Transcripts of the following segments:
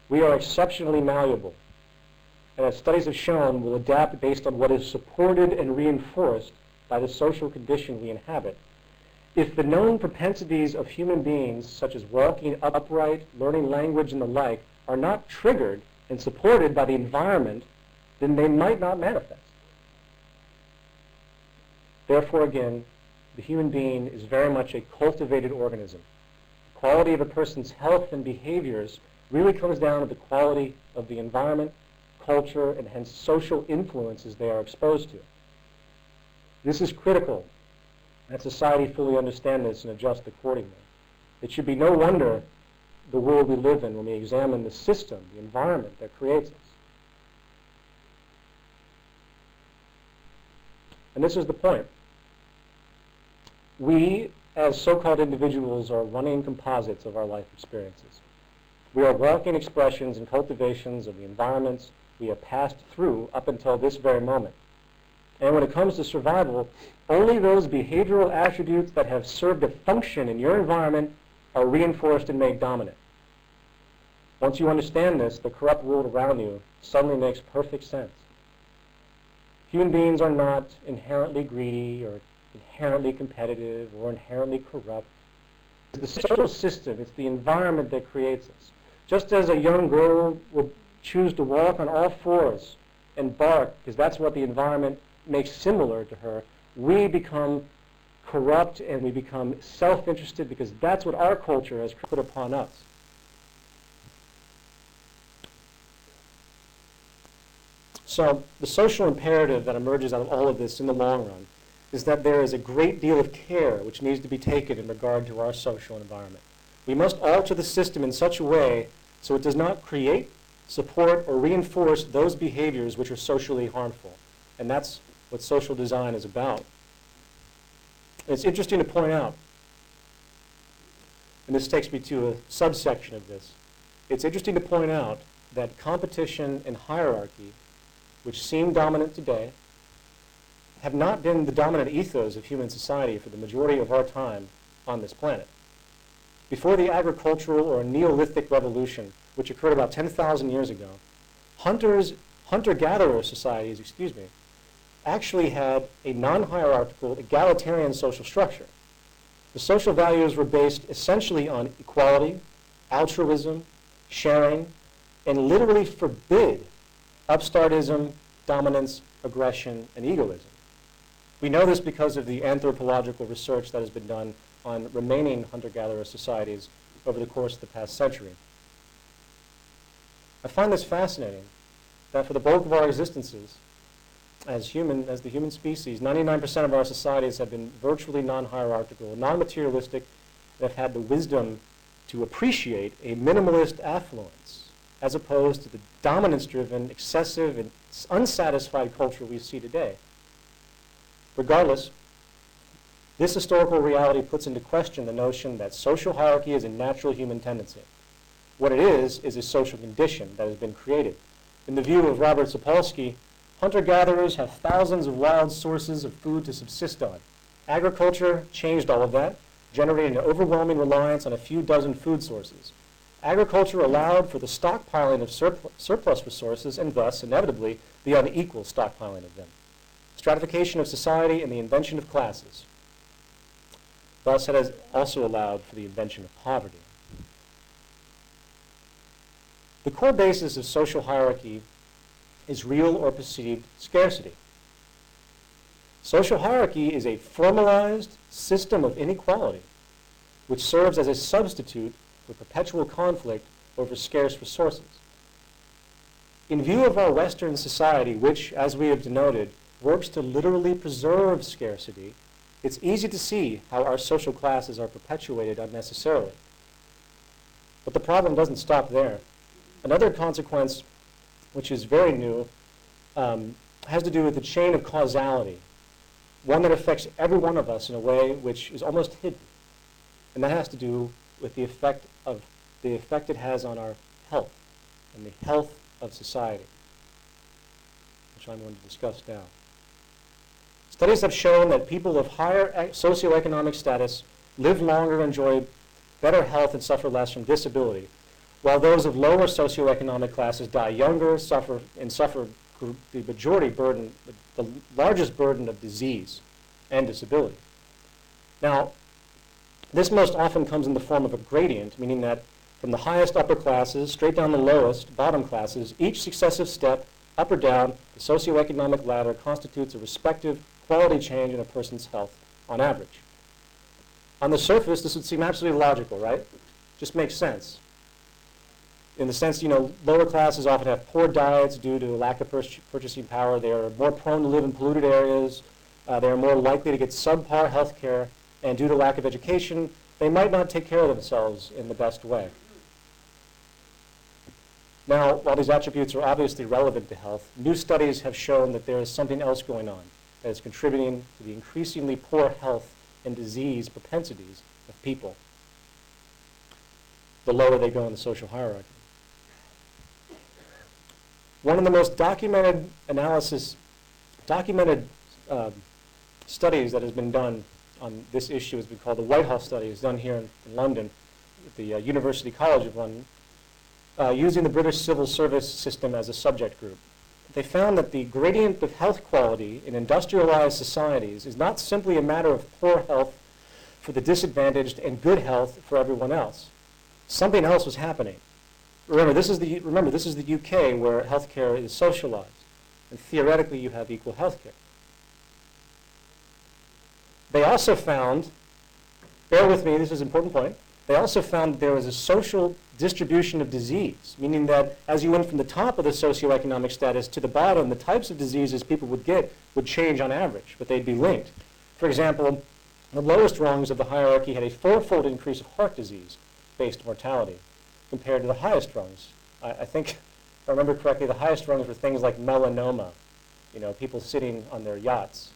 We are exceptionally malleable, and as studies have shown, will adapt based on what is supported and reinforced by the social condition we inhabit. If the known propensities of human beings, such as walking upright, learning language, and the like, are not triggered and supported by the environment, then they might not manifest. Therefore, again, the human being is very much a cultivated organism. The quality of a person's health and behaviors really comes down to the quality of the environment, culture, and hence social influences they are exposed to. This is critical that society fully understand this and adjust accordingly. It should be no wonder the world we live in when we examine the system, the environment that creates us. And this is the point. We, as so-called individuals, are running composites of our life experiences. We are walking expressions and cultivations of the environments we have passed through up until this very moment. And when it comes to survival, only those behavioral attributes that have served a function in your environment are reinforced and made dominant. Once you understand this, the corrupt world around you suddenly makes perfect sense. Human beings are not inherently greedy or inherently competitive or inherently corrupt. It's the social system, it's the environment that creates us. Just as a young girl will choose to walk on all fours and bark because that's what the environment makes similar to her, we become corrupt and we become self-interested because that's what our culture has put upon us. So the social imperative that emerges out of all of this in the long run is that there is a great deal of care which needs to be taken in regard to our social environment. We must alter the system in such a way so it does not create, support, or reinforce those behaviors which are socially harmful. And that's what social design is about. And it's interesting to point out, and this takes me to a subsection of this, it's interesting to point out that competition and hierarchy, which seem dominant today, have not been the dominant ethos of human society for the majority of our time on this planet. Before the agricultural or Neolithic revolution, which occurred about 10,000 years ago, hunter-gatherer societies, actually had a non-hierarchical, egalitarian social structure. The social values were based essentially on equality, altruism, sharing, and literally forbid upstartism, dominance, aggression, and egoism. We know this because of the anthropological research that has been done on remaining hunter-gatherer societies over the course of the past century. I find this fascinating, that for the bulk of our existences, as the human species, 99% of our societies have been virtually non-hierarchical, non-materialistic, and have had the wisdom to appreciate a minimalist affluence, as opposed to the dominance-driven, excessive, and unsatisfied culture we see today. Regardless, this historical reality puts into question the notion that social hierarchy is a natural human tendency. What it is a social condition that has been created. In the view of Robert Sapolsky, hunter-gatherers have thousands of wild sources of food to subsist on. Agriculture changed all of that, generating an overwhelming reliance on a few dozen food sources. Agriculture allowed for the stockpiling of surplus resources and thus, inevitably, the unequal stockpiling of them. Stratification of society and the invention of classes. Thus, it has also allowed for the invention of poverty. The core basis of social hierarchy is real or perceived scarcity. Social hierarchy is a formalized system of inequality which serves as a substitute for perpetual conflict over scarce resources. In view of our Western society, which, as we have denoted, works to literally preserve scarcity, it's easy to see how our social classes are perpetuated unnecessarily. But the problem doesn't stop there. Another consequence, which is very new, has to do with the chain of causality, one that affects every one of us in a way which is almost hidden. And that has to do with the effect it has on our health and the health of society, which I'm going to discuss now. Studies have shown that people of higher socioeconomic status live longer, enjoy better health, and suffer less from disability. while those of lower socioeconomic classes die younger, suffer the majority burden, the largest burden of disease and disability. Now, this most often comes in the form of a gradient, meaning that from the highest upper classes, straight down the lowest bottom classes, each successive step, up or down, the socioeconomic ladder constitutes a respective quality change in a person's health on average. On the surface, this would seem absolutely logical, right? Just makes sense. In the sense, lower classes often have poor diets due to lack of purchasing power. They are more prone to live in polluted areas. They are more likely to get subpar health care. And due to lack of education, they might not take care of themselves in the best way. Now, while these attributes are obviously relevant to health, new studies have shown that there is something else going on that is contributing to the increasingly poor health and disease propensities of people the lower they go in the social hierarchy. One of the most documented studies that has been done on this issue has been called the Whitehall study. It's done here in London at the University College of London, using the British civil service system as a subject group. They found that the gradient of health quality in industrialized societies is not simply a matter of poor health for the disadvantaged and good health for everyone else. Something else was happening. Remember, this is the UK where healthcare is socialized, and theoretically you have equal healthcare. They also found, bear with me, this is an important point, they also found that there was a social distribution of disease, meaning that as you went from the top of the socioeconomic status to the bottom, the types of diseases people would get would change on average, but they'd be linked. For example, the lowest rungs of the hierarchy had a fourfold increase of heart disease-based mortality compared to the highest rungs. I think, if I remember correctly, the highest rungs were things like melanoma, people sitting on their yachts,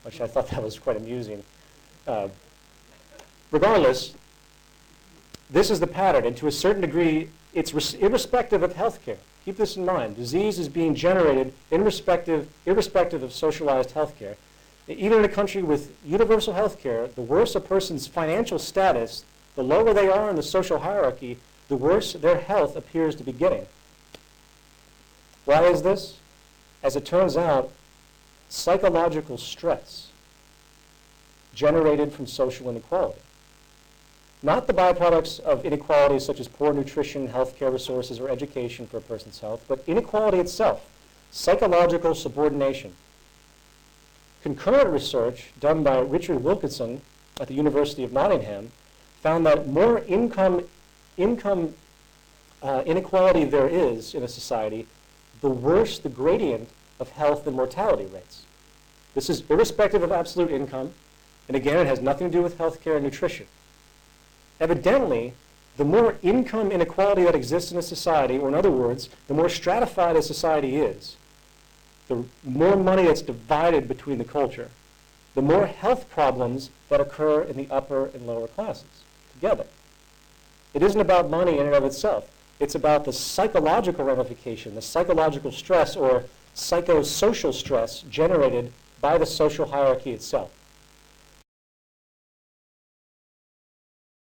which I thought that was quite amusing. Regardless, this is the pattern, and to a certain degree, it's irrespective of healthcare. Keep this in mind. Disease is being generated irrespective of socialized healthcare. Even in a country with universal healthcare, the worse a person's financial status, the lower they are in the social hierarchy, the worse their health appears to be getting. Why is this? As it turns out, psychological stress generated from social inequality. Not the byproducts of inequalities such as poor nutrition, healthcare resources, or education for a person's health, but inequality itself, psychological subordination. Concurrent research done by Richard Wilkinson at the University of Nottingham found that more income inequality there is in a society, the worse the gradient of health and mortality rates. This is irrespective of absolute income, and again, it has nothing to do with healthcare and nutrition. Evidently, the more income inequality that exists in a society, or in other words, the more stratified a society is, the more money that's divided between the culture, the more health problems that occur in the upper and lower classes together. It isn't about money in and of itself. It's about the psychological ramification, the psychological stress or psychosocial stress generated by the social hierarchy itself.